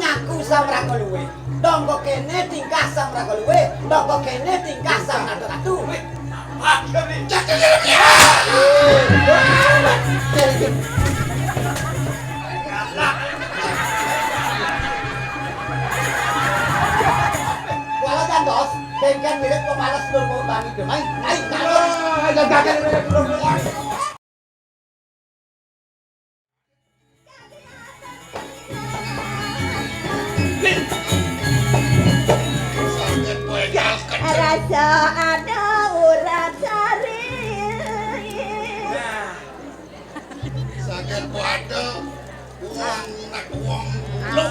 ngaku samra luwe. Dongko kene tingkah samra luwe, dongko kene tingkah samra ratu. Wala jantos, bengkel mirip pemalas lur bangi demai. Ai, jagakan lur. Rasa ada urat sari. Sakit ada uang nak uang lo.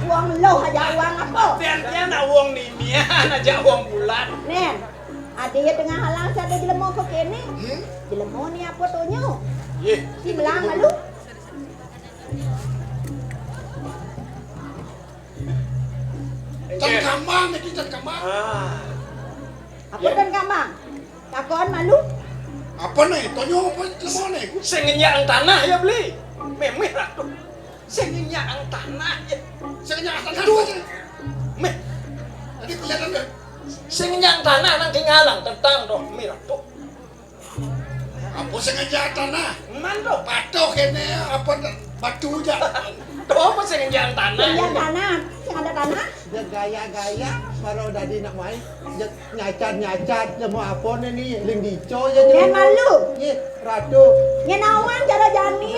Uang lo aja uang apa? Tian nak uang nimian aja uang bulan. Nen, adik tengah halang sada jelemo ke kene. Jelemo ni apa tonyo? Ye. Si belang malu. Tan kamang ni tan kamang. Apa dan kamang? Takon malu? Apa nih? Tonyo apa lemon nih? Sing nyenyang tanah ya beli. Memeh ratu. Sing nyenyang tanah ya. Saya nyata dua aja. Meh. Tadi kelihatan deh. Sing nyenyang tanah nang ngalang tentang doh mi ratu. Apa sengaja tanah? Man doh. Patok kene apa batu aja. Doh apa sing nyenyang tanah? Yang tanah, yang ada tanah. Dia gaya-gaya baru udah di nak main nyacat mau apa nih ling dico ya Nen malu. Ye ratu Nyenawan cara jani.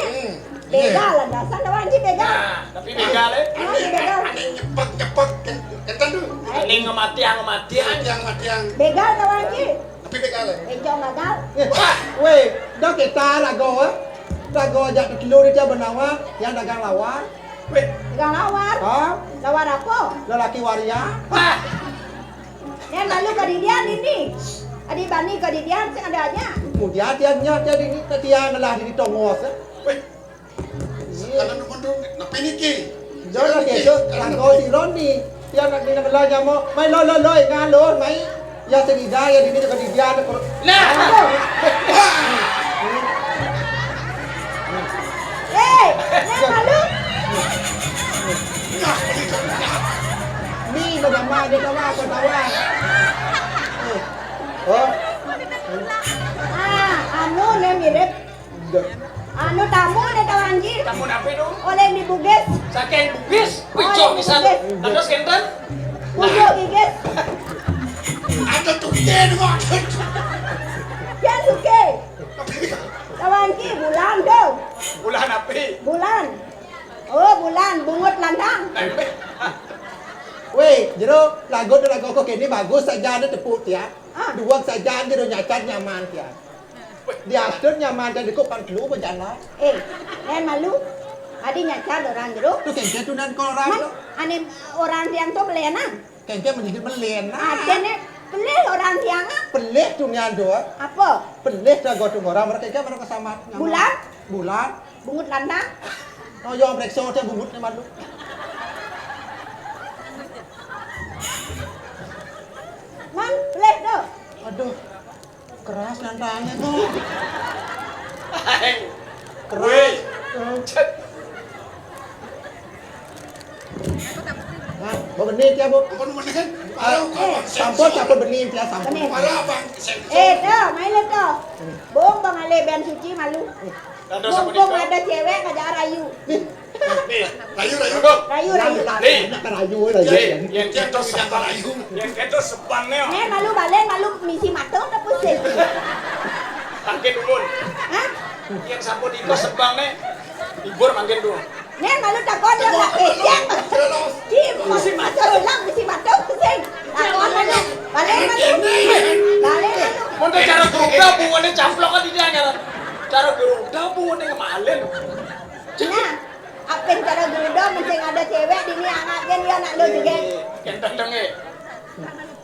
Bega lah dasar lawan ji bega. Nah, tapi begal eh. Aneh nyepek kentan dulu. Ini ngematian. Matiang. Bega lawan ji. Tapi begal. Encong gagal. weh dah kita lago ajak telur dia benawa yang dagang lawan Weh, Pegang lawar. ha Lawar apa? lelaki waria ah, Nen malu ke didian ini. Adi bani ke didian sing ada aja. kemudian dia jadi ini ketiang lah di tongos weh. Kalau nunggu napi niki. Đó là kể cho thằng cô thì lớn đi Dia nak kena belajar mau Mai lo Kan lo Mai Ya sedida ya Dini juga dia Nah, Eh, Nen malu. Ni lo nama dia tawa Oh Anu nen mirip. Anu tamu nen tawanjir. kamu napi dong? Oleh di Bugis. Saking bugis, picok bisa. Terus kenten? Pujuk gigis. Ada tuh dia nengok. Kian suke. Tawanjir bulan dong. Bulan api. Bulan. Oh, bulan bungut landang. Weh, jero lagu kok ini bagus saja ada tepuk ya. Dua saja jero nyacat nyaman ya. Dia atur nyaman dan dikop pan kelu berjalan. Nen malu. Adi nyacat orang jeruk. Tu kengke tu nan koran Man, tu. ane orang tiang tu belenan. Kengke menjadi melena. Ada nih beli orang tiang Pelih tu nian tu. apa? Pelih dah go tu orang mereka mereka sama. Bulan? Bulan. Bungut landang. No yom rekso tu bungut ni malu. Man, beli tu. Aduh. Keras nantangnya tu. Hai. Keras. Cet. Nah, bawa benih dia bu. Apa nomor kan? Sampul sampul benih dia sampul. Benih. Parah bang. Dah, main le tu. Bong bang ale ben suci malu. Ada Bong sama bong nikah. ada cewek ngajak rayu. Nih, Rayu. Rayu rayu. Nih. Nak rayu rayu. yang Dia kita tahu yang rayu. yang kita sepannya. Nen malu balen malu misi mateng tak pusing. Makin dulu. Hah? Yang sapu di kos sebang nih. Libur makin dulu. Nen malu takon dia nak siang. Kim misi mateng lang misi mateng pusing. Takon malu. Balen malu. Balen malu. Untuk cara gerudau bungonya camplok kan tidak nyaran. Cara gerudau bungonya ngemalen. Nah, apa yang cara gerudo mesti ada cewek di ni anaknya dia nak lo juga. Kentang denge.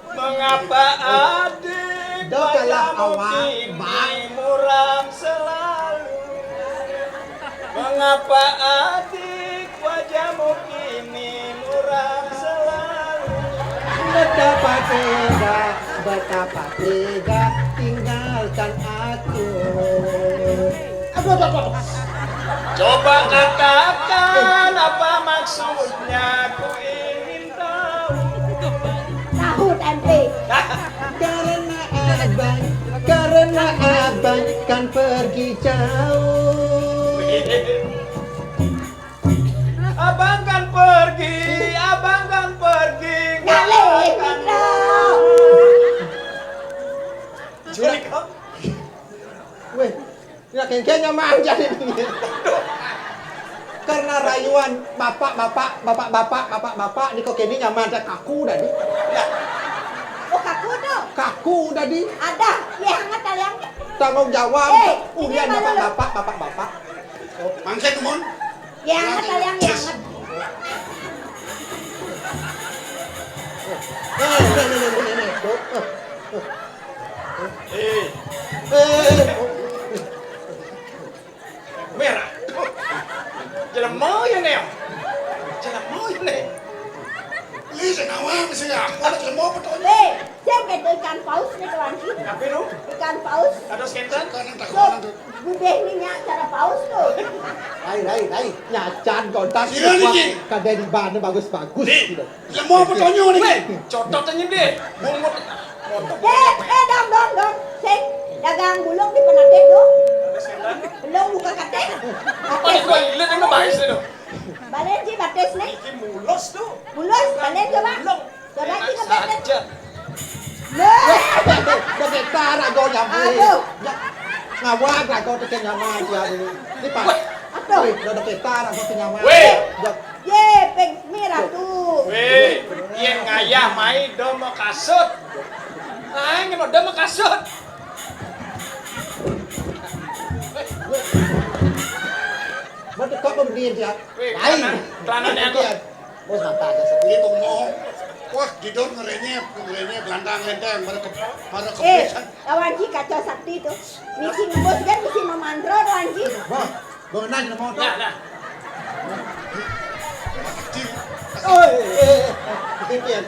Mengapa adik Dah kalah wajahmu awak, kini bang. muram selalu? Mengapa adik wajahmu kini muram selalu? Betapa tega tinggalkan aku. Coba katakan apa kan pergi jauh. Abang kan pergi, abang kan pergi. Ngale Mitra. Culik kau. Weh, ya kayaknya nyaman jadi begini. Karena rayuan bapak di kok ini nyaman saya kaku tadi. Oh kaku tuh. Kaku tadi. Ada, ya hangat kalian. Tanggung jawab. Ini Udian mana bapak. Mangsa kumon. Ya hangat kalian, ya hangat. Merah. Jangan mau ya Neo. Jangan mau ya Neo. Lý sẽ nào á, mày à? Có được mốt của tôi. Saya betul ikan paus nih kawan sih. Apa itu? Ikan paus. Ada skentan? Con đang tạc Tuh, con đang gede nih cara paus tuh. Rai. Nyacan kontak. Sila ni, Cik. Kadang di bahan bagus-bagus. Đi. Là mốt của tôi nhu Weh, này. cotot aja deh. Mungut. Dong. Sing dagang bulung di Penate tuh. Ada skentan? Belum buka kate. Apa nih kau lihat yang bahas itu? Balen sih bates nih. Ini mulos tuh. Bulus, balen coba. Mulung. Coba Enak kita bates. saja. Nah. Dah kita nak kau nyampe. Aduh. Ngawak lah kau tekan nyaman dia dulu. Ni pak. Aduh. Dah kita nak kau nyaman. Weh. Ye, peng merah tuh. Weh, yang ngayah main domo kasut. Ay, nggak domo kasut. Mana kau pemberian dia? Weh, Lain. kelanannya aku. Bos mata dah. Lý tùng mô. Wah, di đốt người nhé, gelandang lendang, pada Eh, kebiasaan. lawan Ji kacau sakti tuh. Misi ngebos kan, misi memandro lawan Ji. Wah, bengan nak motor. Nah. Oi, kekecian.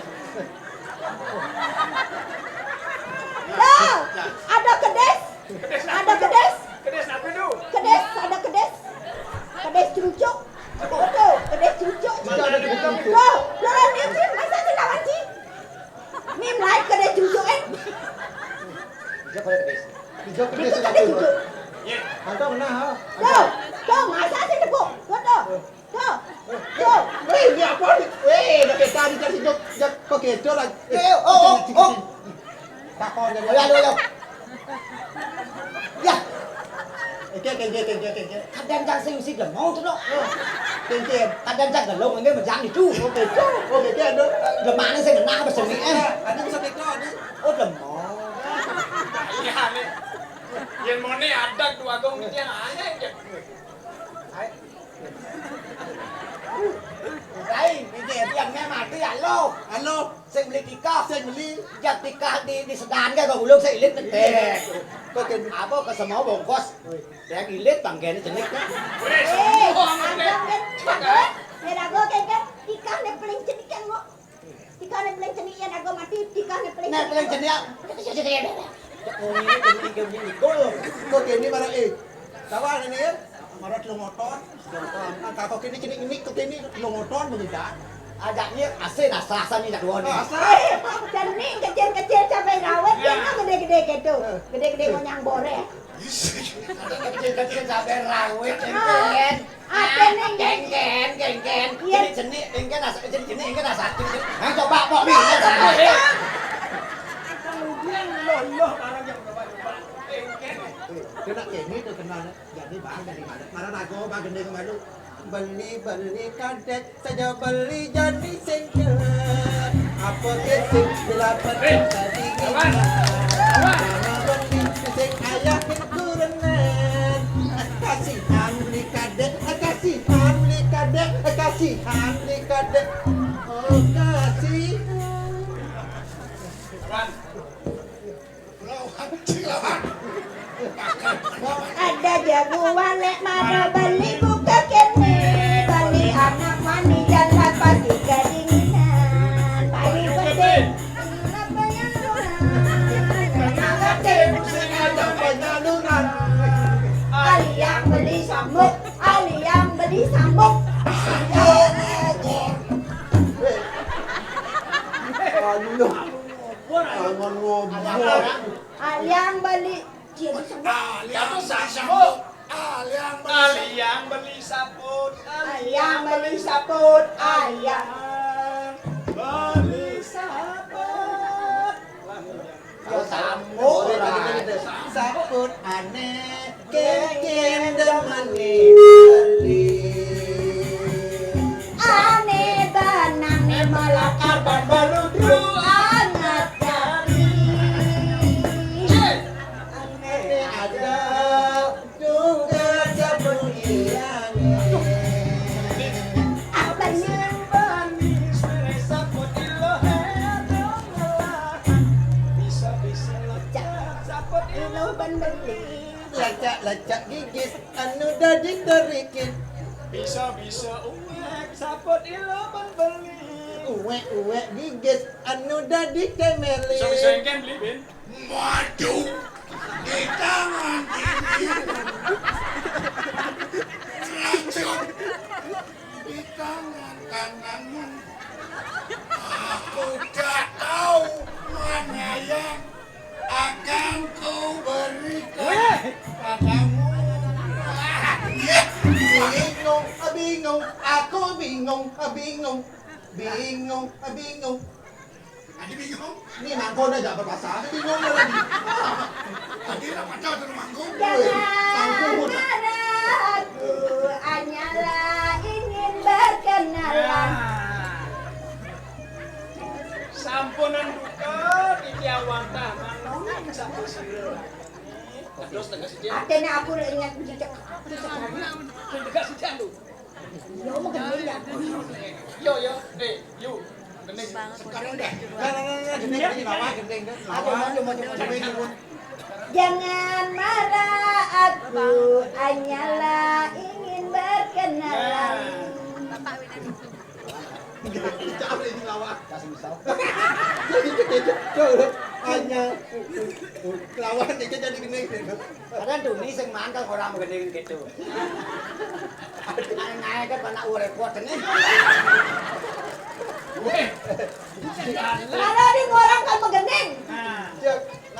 Tuh, ada kedes. Ada kedes. Kedes apa itu? Kedes, ada kedes. Kedes cucuk. Betul, kedes cucuk. Tuh, lawan dia sih, masa sih lawan Ji? Mim like kedes cucuk Siapa yang kes? Hijau Itu kedes kedes cucuk. Ya. Antau mana ha? Tuh, masa sih tepuk. Tuh. Weh, ni apa ni? Weh, dah kita ni jadi jok kau kecoh lah. Oh. Takon jadi. Ayo. Ya, Kekecian. kadang jangan sing lah mau tuh no. Kekecian. Kadang jangan lo nggak macam itu. Kekecian tu. Lemana sing kena apa sih Ada bisa kecoh ni. Oh lemah. Iya nih. Yang mana ada dua gong itu yang aneh aja. Đây, yang nghe mati alo. Halo, Sing beli tikah. saya beli. Ya tikah di sedan kan kalau belum saya ilit teh. Kau ken Apa ke semua bongkos. Dia ilit tanggen jenik kan. Dago kan tikah ne paling cenik kan mo. Tikah ne paling cenik ya dago mati tikah ne paling. Nah, paling jenik. Oh, ini jenik gol. kau ken ni mana Kawan ini ya. Marat lo motor. Angka kau kini kau kini lo motor begitu. Ajaknya asin asal-asal ni tak dua ni. Cenik kecil-kecil sampai rawat kan gede-gede gitu. Gede-gede monyang bore. Kecil-kecil sampai rawit engken. Apa nih? Engken. Iya. Jenik engken asal jenik engken asal. Hang coba bawa ni. Kemudian loloh barang yang coba-coba. Dia nak kini tu kenal jadi bahan dari mana? Mana nago bahan gede kemana? Beli kadet saja beli jadi sengkel. Apa kesing delapan tadi Kawan. Mana beli seng ayah kekurangan. Kasihan beli kadet, kasihan beli kadet, kasihan beli kadet. Oh kasihan. Kawan. Lawan, cik lawan. Ada jagoan lek mana beli buka kene. Beli anak mani jalan pagi kedinginan. Paling penting apa yang Ali yang beli sambuk, Ali yang beli sambuk. Angon ngobor. Ali yang beli Cia disebut. Kamu sambut. Ali yang Beli sabun. Ayang beli sabun, ayang Beli sabun. Yo sambut Sabun aneh keken demani beli. Aneh banang melakar dan beludru anak dari. Aneh ada juga sabun ilange. Apa nyembon Sabun bisa sabun ilo ban beli. Lacak-lacak gigis anu dadi terikin. bisa umek sabun iloban beli. Uwe gigis anu dadi kemeli. Bisa engken beli bin. Waduh, di tangan ini. Racun di tangan kananmu. Aku tak tahu mana yang akan ku berikan padamu. Bingung, aku bingung. Tadi bingung, Ini mangkon aja berbahasa, bingung lagi. tadi apa tahu tuh mangkuk? Jangan marah, aku hanyalah ingin berkenalan. Sampunan duka iki awanta manong sampun sira. Terus tengah siji. Akhirnya aku ingat cicak hari. Tengah siji lu. Yo mau gede ya. Yo, yuk. Gening. Sekarang deh. Gendeng, Jangan marah, aku hanyalah ingin berkenalan. hanya lawan itu jadi gini. Kadang tuh nih sing mangkal orang gede gitu. Naik kan anak repot ini. Kalau di orang kan megendeng.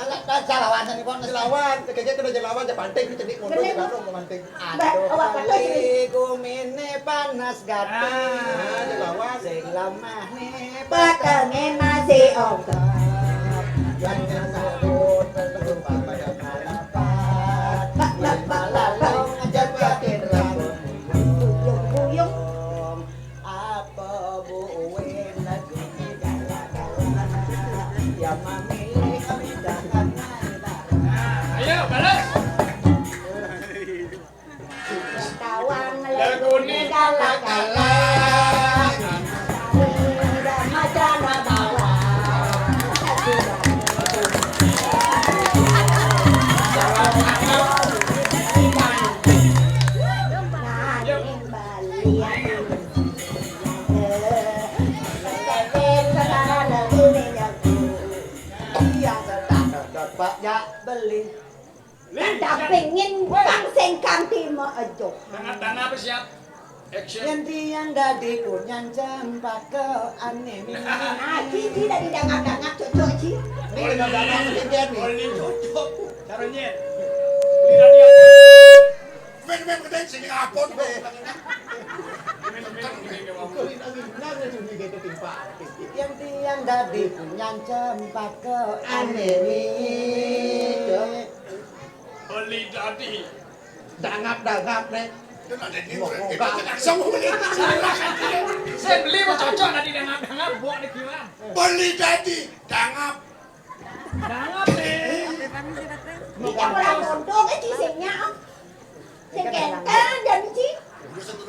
Nggak jalawan nih pon. Jelawan, kayaknya kena jelawan ya panting itu cedik motor Gendeng. karo manting. Aduh, beli gumine panas gating. Jelawan. Sing lemah nih Bakangnya masih ongkong. Jangan takut berlumpa pada harapan. Malalong aja bikin rambut Kuyung-kuyung. apa buuin lagi gala-gala ya memilih kebijakan Ayo balas. Tawang Lagu lagu ni gala-gala. Dan macana bawa. yang sedang dapat ya beli Tak pengen pangseng kanti mo ajo. Tengah-tengah apa siap? Action. yang tiang dadi punya jambak ke aneh Ah, cici dari dangak-dangak cocok ci. Ini udah dana ketinggian nih. Oli cocok. Caranya. Beli radio. Men kedeng sini apot be. yang tiang dadi punya jambak ke aneh Oli dadi. Dangap nih. Itu ada di kita semua beli. Saya beli mau cocok nanti dangap buat di kilang. Beli jadi dangap. Dangap nih. Kita orang bodoh ke cisenya. Sekenten dan ci.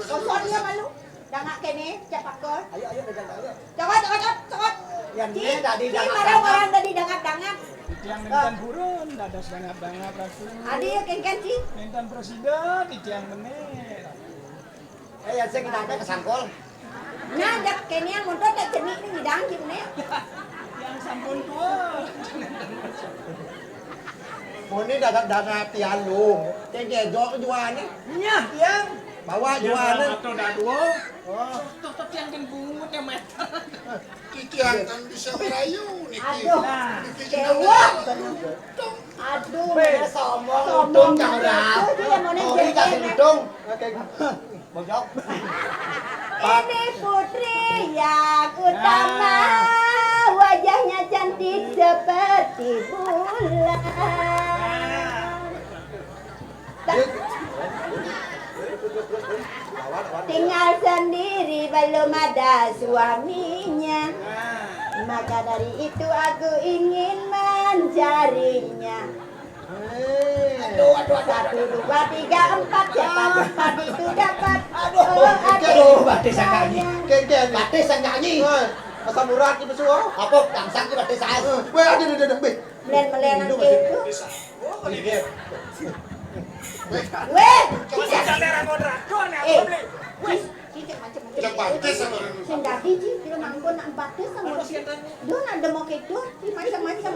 Kosonnya malu. Dangak kene cepak ke. ayo dagang ayo Cokot. yang Ci, ini tadi ci marang-marang dari dangak-dangak. Yang mintan burun, dadas dangap rasul. Adi kengken ci. Mintan presiden, yang menit. yang sing kita kesangkol Nah, dak kene yang mundur tak jenik ni bidang ci ne. Yang sampun tua. Ini dangap pialung. Kayak jok jualan. Iya, yang. Bawa jualan. Atau dah dua. Oh. Tuh yang kan bungut yang meter. Titi akan bisa merayu niki. Aduh. Nah, Dewa. Aduh, Bener sombong Sombong udung jangan banget. rap. Itu yang mau Tori ngejar kasih dia. udung. Oke. Bojok. Ini putri yang utama, wajahnya cantik seperti bulan. Tinggal sendiri belum ada suaminya, maka dari itu aku ingin mencarinya. Aduh. 1, 2, 3, 4 siapa cepat itu dapat. Aduh, batis yang nyanyi. Ken. Batis yang nyanyi. Asam urat di besuh. Apa dangsang ki batis saya. Weh, ada. Be. Melen itu. Weh, cicak macam-macam. Cek batis sama orang. Sing dadi ji, kira mangkon nak batis sama. Do nak demo kedo, di macam-macam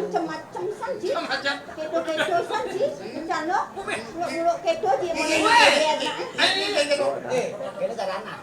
san ji. Kedo san ji. Jano, buluk kedo ji mau lihat nak. Kene sarana.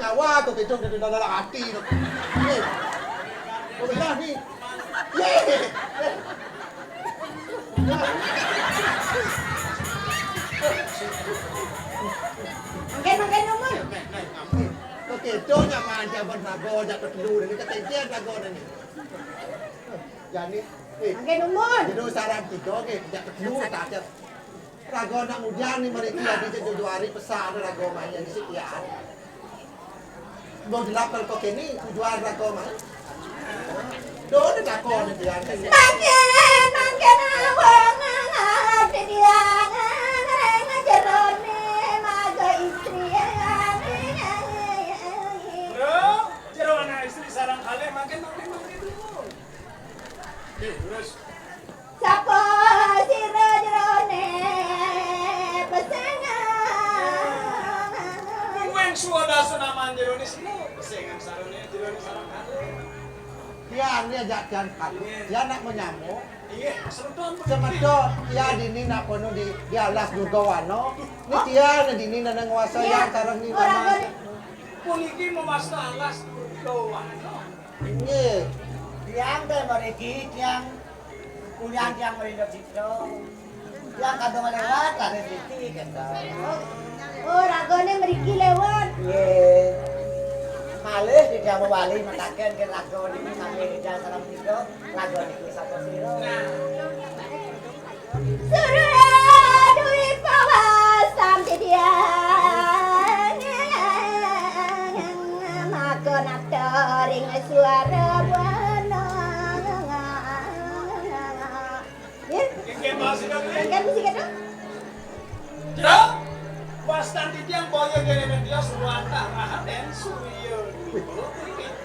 Nyawa tuh kecok di dalam hati. Oh benar nih. Makan nomor. Kok kecok nyaman jaban rago jatuh dulu ini ketejian rago ini. Jadi, Makan nomor. jadi saran tiga ke jatuh dulu tak ada. Rago nak hujan nih mereka lagi jadi hari pesan rago mainnya di sini ya. Mau dilapel kok ini tujuan rago main. Doa ada rago nih dia. Makan awang hati dia ngajarone maga istri. Bro, jero anak istri sarang kali makin dulu. Terus. Sapa sira jerone pesengan. Kueng suada sunaman jero ni sini. Pesengan sarone jero ni sarang kali. Dia ajak jalan dia nak menyamuk. Iya, serutan. Semedot dia dini nak penuh di alas juga wano. Ini dia na dini na nguasa yang sarang ni mama. Puniki memasta alas doang. Ini Tiang teh mereka tiang kuliah tiang merindo citro. Tiang kadang lewat ada titik kata. Oh, ragone mriki lewat. Ye. Malih di jamu wali mataken ke lagu ini sampai di jalan salam tiga lagu ini satu siro. Surya dwi pawasam dia. Maka nak tering suara wana. Ya, Keke masih dong. kan mesti kata. Jero. Wastan titiang boyo gene media suwanta rahaten suryo.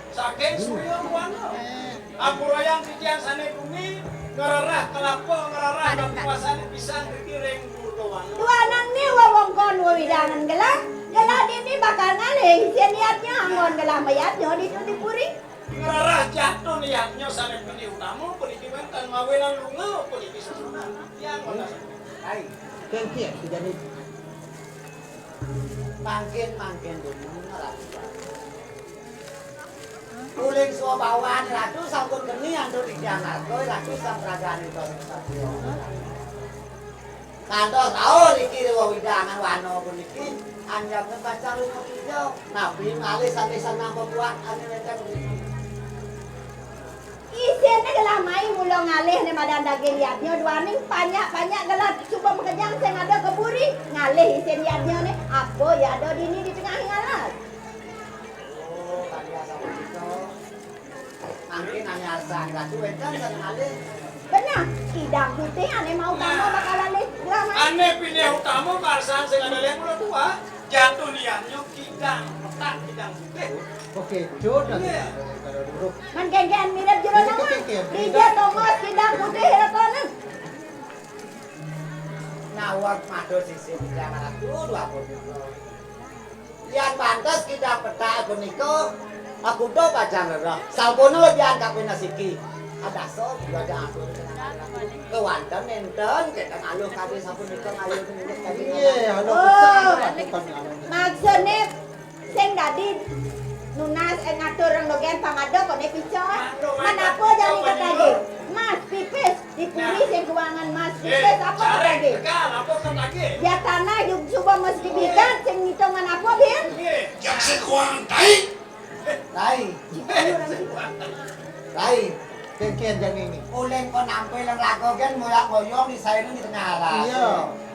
Saking suryo wano. Ampurayang titiang sane bumi ngererah kelapa ngererah kapuasane pisang dikiring budo wano. Tuanan ni wawongkon wawidangan gelah. Gelah ini bakal ngalih. Sian niatnya anggon gelah mayatnya dipuri. Ngererah jatuh niatnya sane bumi utamu puniki wenten mawelan lunga puniki susunan. Yang mana? Hai, kenkian jadi mangkin dulu ratu. Kuling suwa bawan ratu sampun geni antuk di tiang ratu ratu sang ragane to satyo. Kantor tahu iki widangan wano puniki anjap pacar lunga ijo. Nabi ngalih sampai sana pembuat ane lecet. Isiannya gelah mai mulo ngalih ni madan daging liatnya duaning banyak gelah cuba mengenyang sing ada keburi ngalih isian liatnya ni apa ya ada di ni di tengah ngalas. Oh, kan biasa begitu. saan ratu enten kan ngalih. Benar, kidang putih ane mau tamu bakalan drama. Ane pilih utama karsan sing ada yang udah tua. Jatuh liannya kidang, petak kidang putih. Oke, jodoh kalau dulu. Man geng-geng mirip jero nama. Dia tongos kidang putih rekonen. Nawak madu sisi jangan ratu dua pun. Lian pantas kidang petak aku niko. Aku do pajang roh. Salpono lebih angkat pinasiki. Ada sok juga ada aku. Kewanten enten kita ngaluh kabeh sampun niko ngaluh niko kabeh. Iya, halo Maksudnya sing dadi nunas ngatur reng dogen pangado kone picon. Manapo jadi katage. Mas pipis dipuri sing keuangan Mas pipis apa katage? Apa katage? Ya tanah yung suba mas dibigan sing ngitungan apa bin? Jak sekuang tai. Tai. Tai. Kengkian jang ini. Ulen ko nampil lang lago kan mulak ngoyong di saya di tengah alas. Iya.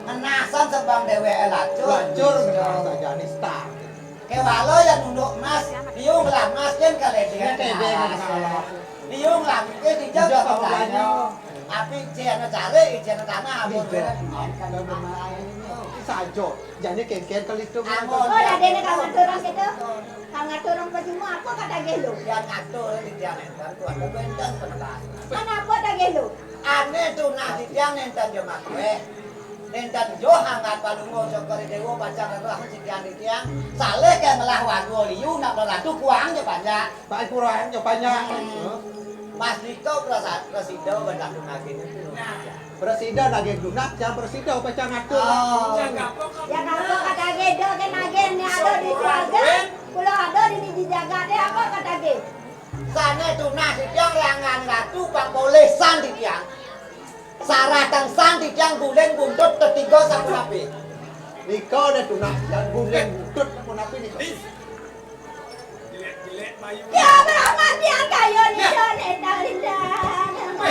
Ngenasan sebang dheweke lacur. Lacur saja nih star. Kewalo yang nunduk mas, biung lah mas kan kaledian Kebeng kalah. biung lah ke dijak ke belakangnya. Api cian cari, cian tanah abon kan. Kalau bermain Sajo. Jadi kengkian kali itu. Oh, dadene kang ngaturang gitu. Kang ngaturang pajumu apa katage lu? Dia ngatur di tiang enten tuan benten penelas. Kenapa tage lu? Ane tuh nah di tiang enten jema kue. Enten jo hangat palungo cokori dewo pacang itu aku cikian di tiang. Saleh ke melah wago liu nak beratu kuang je banyak. Pak kurang banyak. Mas Diko presido berlaku lagi itu. Presiden lagi lunak, yang presiden pecah ngatur. Oh. Ya kalau katage do kan agen ni ada di keluarga. Kalau ada di jaga deh apa katage? Sana tunah di tiang langan ratu bang boleh san di tiang. Saratan san di tiang bulen buntut ketiga satu napi. Niko ada tunak, yang bulan butut pun apa nih? Dilek mayu. Ya berapa tiang kayu ni don eta lindan.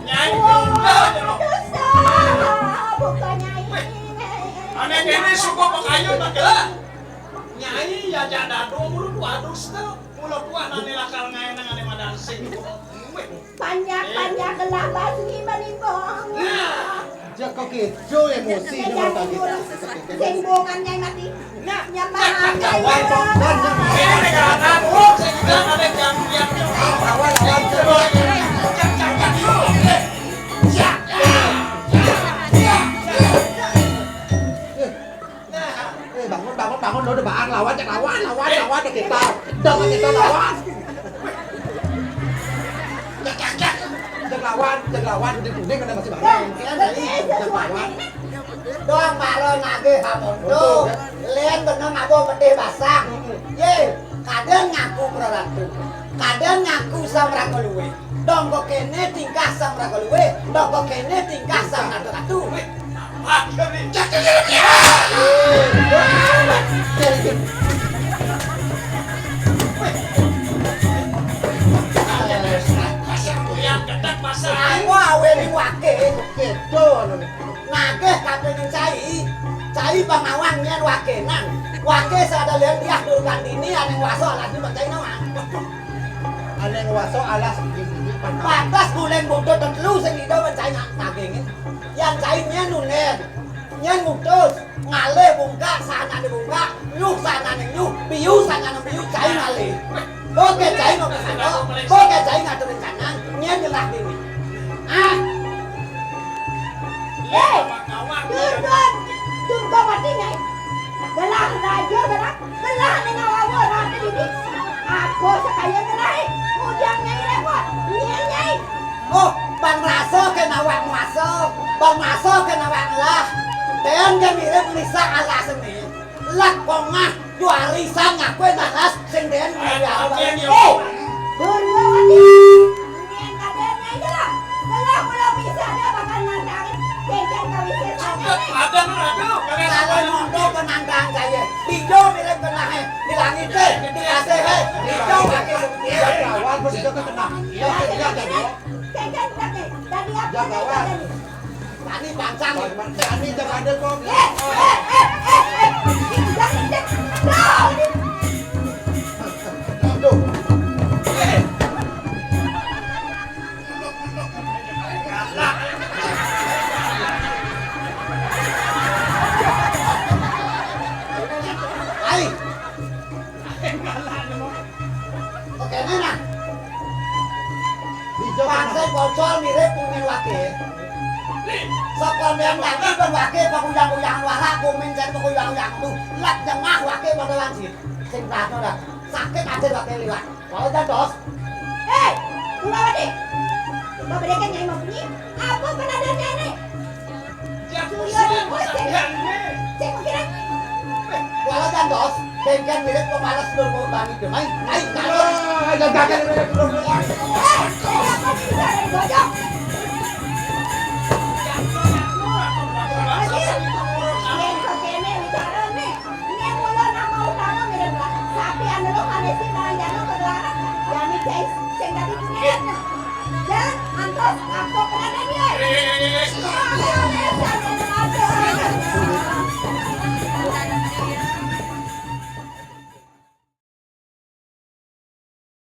Nyai juga. Dosa, bukan nyai. Ane kene suku pekayun bagelah. Nyai ya janda do mulut wadus teh. Mulut tua nane lakal ngaenang ane madansing. Banyak gelah basmi menibong. Jaka kejo emosi dengan tadi. Sembongan nyai mati. Nyamahan nyai. Ini negara tamu, sehingga ada yang bangun lo udah bang lawan cek lawan kita dong kita lawan cek lawan udah kuning kan masih bangun cek lawan Doang malo nage hamondo. Len bener ngabo mede basang. Ye, kadang ngaku proratu. Kadang ngaku samra keluwe. Dong kok kene tingkah samra keluwe. Dong kok kene tingkah samra ratu. yang ketat pasar. Aku awe ning wake. kejo anu nih Nage kapengin cai pangawang nyen wakenan. Wake sada lian dia durkan dini ane waso lagi bancai nawan. aneh waso alas gini Patas bulen buntut telu sing ido bancai nagingin. Yang cai nyen nunen. Nyen buntut ngale bungka sana di bungka, nyuk sana ning nyuk, biu sana ning biu cai ngale. Oke cai ngomong sana. Oke cai ngaturin kanan, nyen gelah dini. Ah, Tunggu mati nyai. Gelah raja gelah ning awawo rate didi. Aku sekaya gelah. Mujang nyai repot. Nyai. oh, bang raso kena wang maso, bang maso kena wang lah. Dan kan mirip lisa ala seni. Lak pongah juari sang aku nanas sing den ya. Tunggu mati. Nyai kade nyai gelah. Gelah belum bisa ada bakal nantangin. Kencang kawin setan. Ada aduh, Kalau mondo penantang saya, tijo mirip kena he, di langit he, di kasih he, tijo pakai ya lawan pun itu kena ya jadi Kencang tadi. Tadi apa Jaga tadi? wan. tadi pancang. Jadi jangan ada kok Jangan cek. aduh Sokon yang lagi kan wakil pekuyang-kuyang warak kumin jan pekuyang-kuyang tu lat jengah wakil pada langsir sing rano dah sakit aja wakil liwat kalau jantos Kulawati coba berikan nyai mau bunyi apa penadarnya ini saya mengkira kalau jantos bengkel milik kepala seluruh petani demai naik jantos Gagakan ini belum. kenapa bisa dari bojong yang kekene bicara nih ini yang mulai nama utama mirip lah tapi anda lo hanesin dengan jangan keluaran yang ini guys saya tadi punya dan antos aku penadarnya